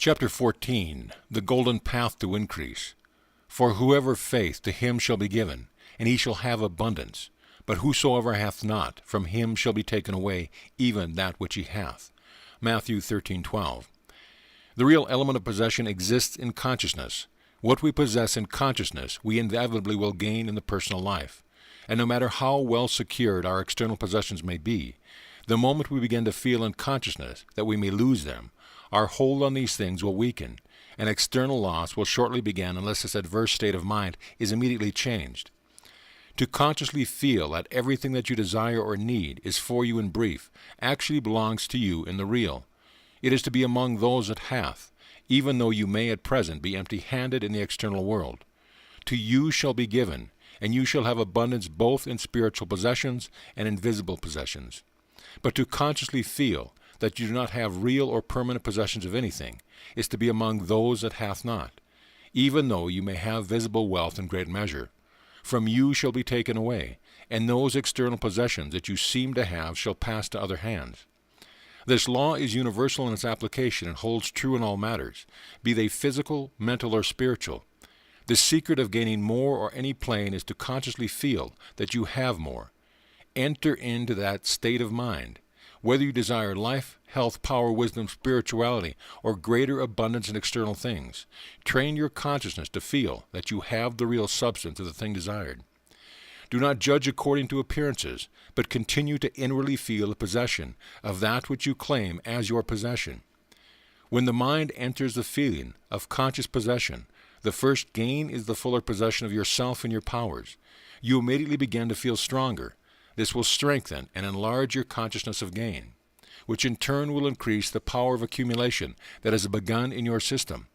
Chapter 14. The Golden Path to Increase. For whoever faith, to him shall be given, and he shall have abundance. But whosoever hath not, from him shall be taken away even that which he hath. Matthew 13:12. The real element of possession exists in consciousness. What we possess in consciousness, we inevitably will gain in the personal life. And no matter how well secured our external possessions may be, the moment we begin to feel in consciousness that we may lose them, our hold on these things will weaken, and external loss will shortly begin unless this adverse state of mind is immediately changed. To consciously feel that everything that you desire or need is for you in brief actually belongs to you in the real. It is to be among those that hath, even though you may at present be empty-handed in the external world. To you shall be given, and you shall have abundance both in spiritual possessions and in visible possessions. But to consciously feel that you do not have real or permanent possessions of anything is to be among those that hath not, even though you may have visible wealth in great measure. From you shall be taken away, and those external possessions that you seem to have shall pass to other hands. This law is universal in its application and holds true in all matters, be they physical, mental, or spiritual. The secret of gaining more or any plane is to consciously feel that you have more. Enter into that state of mind. Whether you desire life, health, power, wisdom, spirituality, or greater abundance in external things, train your consciousness to feel that you have the real substance of the thing desired. Do not judge according to appearances, but continue to inwardly feel the possession of that which you claim as your possession. When the mind enters the feeling of conscious possession, the first gain is the fuller possession of yourself and your powers. You immediately begin to feel stronger. This will strengthen and enlarge your consciousness of gain, which in turn will increase the power of accumulation that has begun in your system.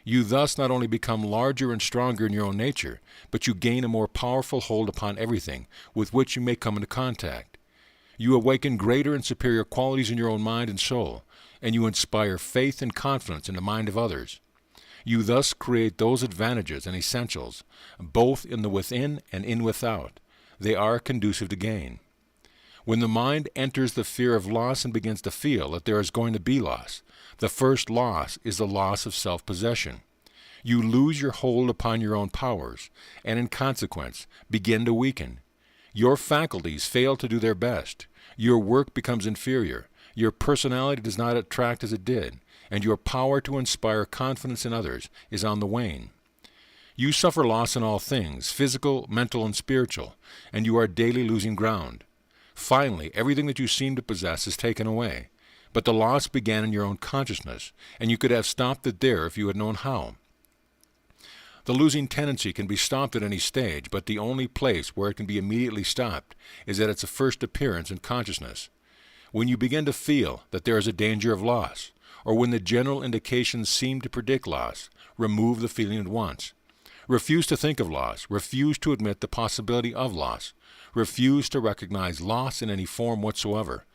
You thus not only become larger and stronger in your own nature, but you gain a more powerful hold upon everything with which you may come into contact. You awaken greater and superior qualities in your own mind and soul, and you inspire faith and confidence in the mind of others. You thus create those advantages and essentials, both in the within and in without. They are conducive to gain. When the mind enters the fear of loss and begins to feel that there is going to be loss, the first loss is the loss of self-possession. You lose your hold upon your own powers, and in consequence, begin to weaken. Your faculties fail to do their best. Your work becomes inferior. Your personality does not attract as it did, and your power to inspire confidence in others is on the wane. You suffer loss in all things, physical, mental, and spiritual, and you are daily losing ground. Finally, everything that you seem to possess is taken away. But the loss began in your own consciousness, and you could have stopped it there if you had known how. The losing tendency can be stopped at any stage, but the only place where it can be immediately stopped is at its first appearance in consciousness. When you begin to feel that there is a danger of loss, or when the general indications seem to predict loss, remove the feeling at once. Refuse to think of loss. Refuse to admit the possibility of loss. Refuse to recognize loss in any form whatsoever.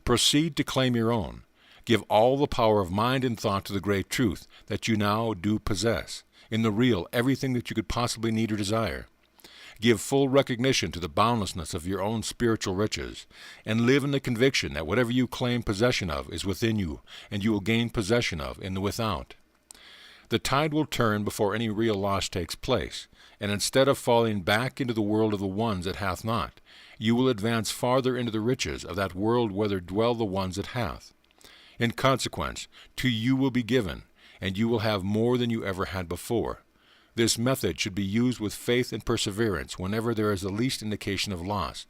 Proceed to claim your own. Give all the power of mind and thought to the great truth that you now do possess, in the real everything that you could possibly need or desire. Give full recognition to the boundlessness of your own spiritual riches, and live in the conviction that whatever you claim possession of is within you, and you will gain possession of in the without. The tide will turn before any real loss takes place, and instead of falling back into the world of the ones that hath not, you will advance farther into the riches of that world where dwell the ones that hath. In consequence, to you will be given, and you will have more than you ever had before. This method should be used with faith and perseverance whenever there is the least indication of loss.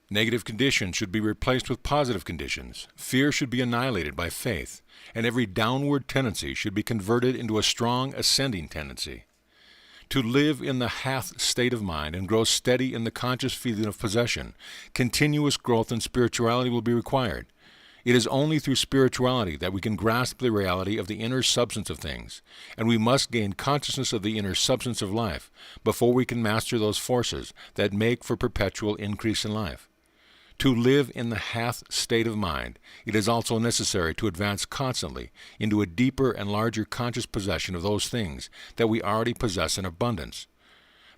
Negative conditions should be replaced with positive conditions. Fear should be annihilated by faith, and every downward tendency should be converted into a strong ascending tendency. To live in the hath state of mind and grow steady in the conscious feeling of possession, continuous growth in spirituality will be required. It is only through spirituality that we can grasp the reality of the inner substance of things, and we must gain consciousness of the inner substance of life before we can master those forces that make for perpetual increase in life. To live in the hath state of mind, it is also necessary to advance constantly into a deeper and larger conscious possession of those things that we already possess in abundance.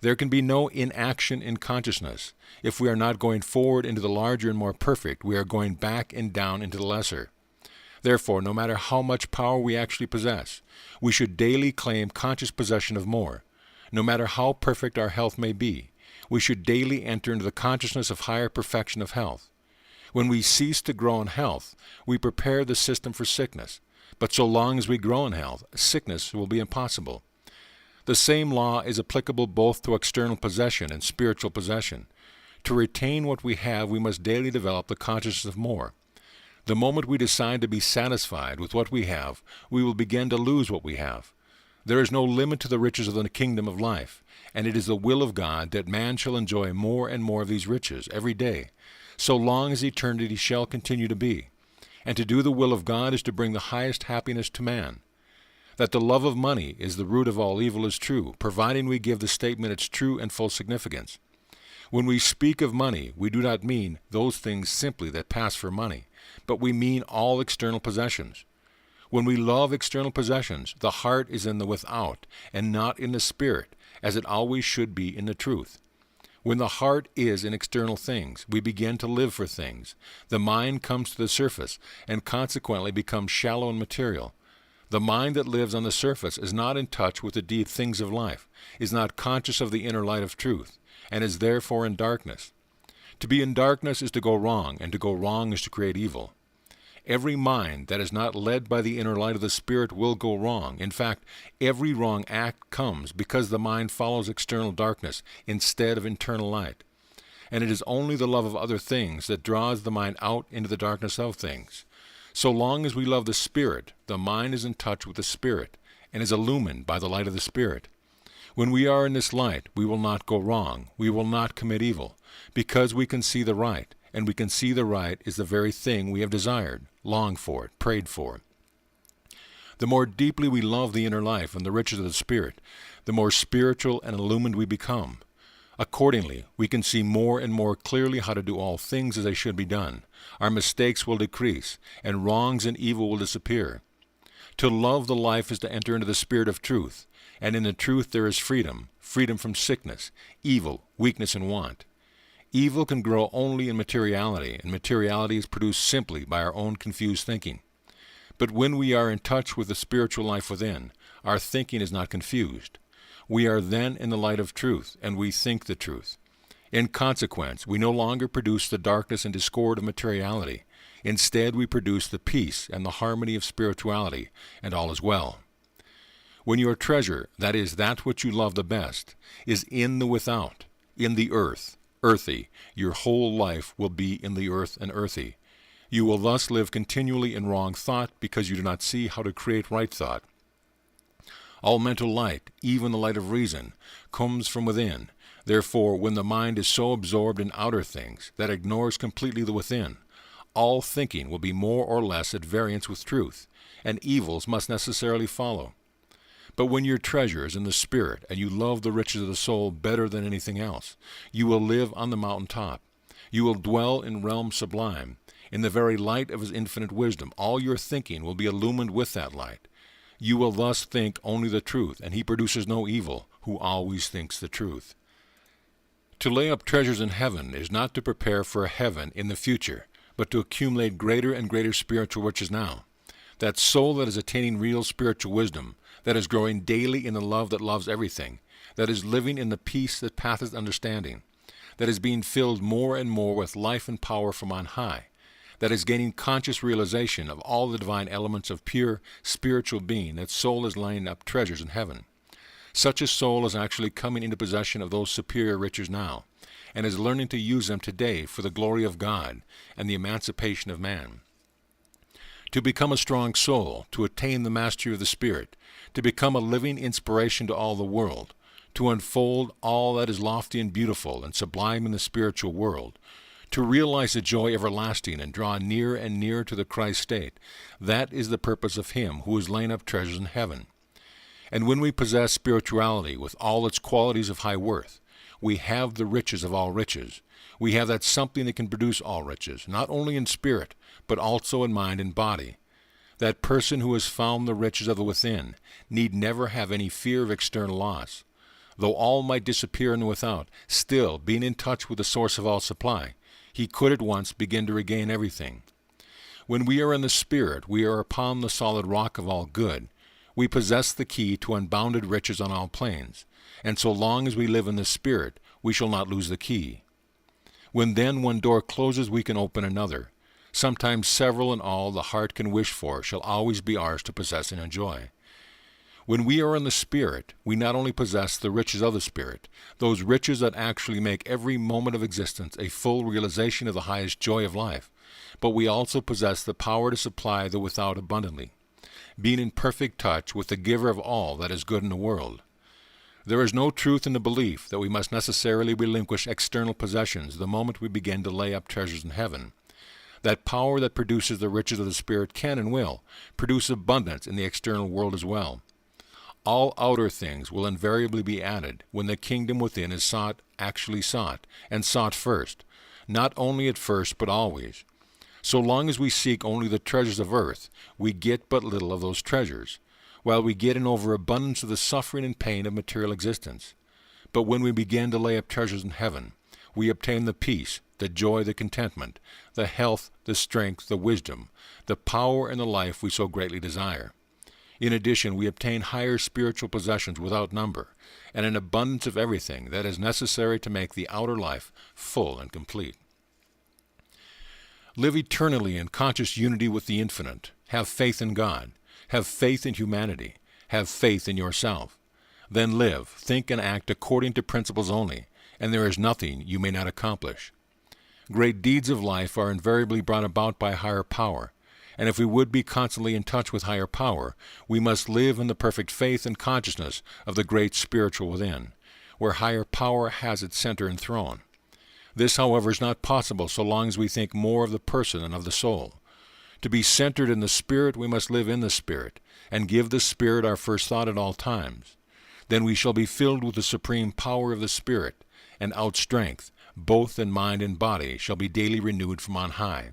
There can be no inaction in consciousness. If we are not going forward into the larger and more perfect, we are going back and down into the lesser. Therefore, no matter how much power we actually possess, we should daily claim conscious possession of more. No matter how perfect our health may be, we should daily enter into the consciousness of higher perfection of health. When we cease to grow in health, we prepare the system for sickness. But so long as we grow in health, sickness will be impossible. The same law is applicable both to external possession and spiritual possession. To retain what we have, we must daily develop the consciousness of more. The moment we decide to be satisfied with what we have, we will begin to lose what we have. There is no limit to the riches of the kingdom of life, and it is the will of God that man shall enjoy more and more of these riches every day, so long as eternity shall continue to be. And to do the will of God is to bring the highest happiness to man. That the love of money is the root of all evil is true, providing we give the statement its true and full significance. When we speak of money, we do not mean those things simply that pass for money, but we mean all external possessions. When we love external possessions, the heart is in the without, and not in the spirit, as it always should be in the truth. When the heart is in external things, we begin to live for things. The mind comes to the surface, and consequently becomes shallow and material. The mind that lives on the surface is not in touch with the deep things of life, is not conscious of the inner light of truth, and is therefore in darkness. To be in darkness is to go wrong, and to go wrong is to create evil. Every mind that is not led by the inner light of the Spirit will go wrong. In fact, every wrong act comes because the mind follows external darkness instead of internal light. And it is only the love of other things that draws the mind out into the darkness of things. So long as we love the Spirit, the mind is in touch with the Spirit and is illumined by the light of the Spirit. When we are in this light, we will not go wrong. We will not commit evil, because we can see the right, and we can see the right is the very thing we have desired, longed for it, prayed for it. The more deeply we love the inner life and the riches of the Spirit, the more spiritual and illumined we become. Accordingly, we can see more and more clearly how to do all things as they should be done. Our mistakes will decrease, and wrongs and evil will disappear. To love the life is to enter into the spirit of truth, and in the truth there is freedom, freedom from sickness, evil, weakness, and want. Evil can grow only in materiality, and materiality is produced simply by our own confused thinking. But when we are in touch with the spiritual life within, our thinking is not confused. We are then in the light of truth, and we think the truth. In consequence, we no longer produce the darkness and discord of materiality. Instead, we produce the peace and the harmony of spirituality, and all is well. When your treasure, that is, that which you love the best, is in the without, in the earth, earthy, your whole life will be in the earth and earthy. You will thus live continually in wrong thought because you do not see how to create right thought. All mental light, even the light of reason, comes from within. Therefore, when the mind is so absorbed in outer things that it ignores completely the within, all thinking will be more or less at variance with truth, and evils must necessarily follow. But when your treasure is in the Spirit, and you love the riches of the soul better than anything else, you will live on the mountain top. You will dwell in realms sublime. In the very light of His infinite wisdom, all your thinking will be illumined with that light. You will thus think only the truth, and He produces no evil, who always thinks the truth. To lay up treasures in heaven is not to prepare for a heaven in the future, but to accumulate greater and greater spiritual riches now. That soul that is attaining real spiritual wisdom, that is growing daily in the love that loves everything, that is living in the peace that passeth understanding, that is being filled more and more with life and power from on high, that is gaining conscious realization of all the divine elements of pure spiritual being, that soul is laying up treasures in heaven. Such a soul is actually coming into possession of those superior riches now, and is learning to use them today for the glory of God and the emancipation of man. To become a strong soul, to attain the mastery of the Spirit, to become a living inspiration to all the world, to unfold all that is lofty and beautiful and sublime in the spiritual world, to realize the joy everlasting and draw near and near to the Christ state, that is the purpose of Him who is laying up treasures in heaven. And when we possess spirituality with all its qualities of high worth, we have the riches of all riches. We have that something that can produce all riches, not only in spirit, but also in mind and body. That person who has found the riches of the within need never have any fear of external loss. Though all might disappear in the without, still, being in touch with the source of all supply, he could at once begin to regain everything. When we are in the Spirit, we are upon the solid rock of all good. We possess the key to unbounded riches on all planes, and so long as we live in the Spirit, we shall not lose the key. When then one door closes, we can open another. Sometimes several, and all the heart can wish for shall always be ours to possess and enjoy. When we are in the Spirit, we not only possess the riches of the Spirit, those riches that actually make every moment of existence a full realization of the highest joy of life, but we also possess the power to supply the without abundantly, being in perfect touch with the giver of all that is good in the world. There is no truth in the belief that we must necessarily relinquish external possessions the moment we begin to lay up treasures in heaven. That power that produces the riches of the Spirit can and will produce abundance in the external world as well. All outer things will invariably be added when the kingdom within is actually sought, and sought first, not only at first but always. So long as we seek only the treasures of earth, we get but little of those treasures, while we get an overabundance of the suffering and pain of material existence. But when we begin to lay up treasures in heaven, we obtain the peace, the joy, the contentment, the health, the strength, the wisdom, the power, and the life we so greatly desire. In addition, we obtain higher spiritual possessions without number, and an abundance of everything that is necessary to make the outer life full and complete. Live eternally in conscious unity with the infinite. Have faith in God. Have faith in humanity. Have faith in yourself. Then live, think, and act according to principles only, and there is nothing you may not accomplish. Great deeds of life are invariably brought about by higher power, and if we would be constantly in touch with higher power, we must live in the perfect faith and consciousness of the great spiritual within, where higher power has its center and throne. This, however, is not possible so long as we think more of the person than of the soul. To be centered in the Spirit, we must live in the Spirit, and give the Spirit our first thought at all times. Then we shall be filled with the supreme power of the Spirit, and our strength, both in mind and body, shall be daily renewed from on high.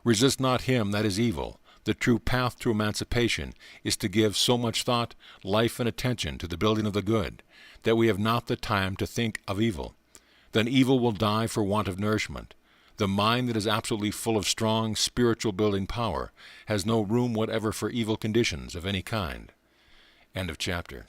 Resist not him that is evil. The true path to emancipation is to give so much thought, life, and attention to the building of the good, that we have not the time to think of evil. Then evil will die for want of nourishment. The mind that is absolutely full of strong spiritual building power has no room whatever for evil conditions of any kind. End of chapter.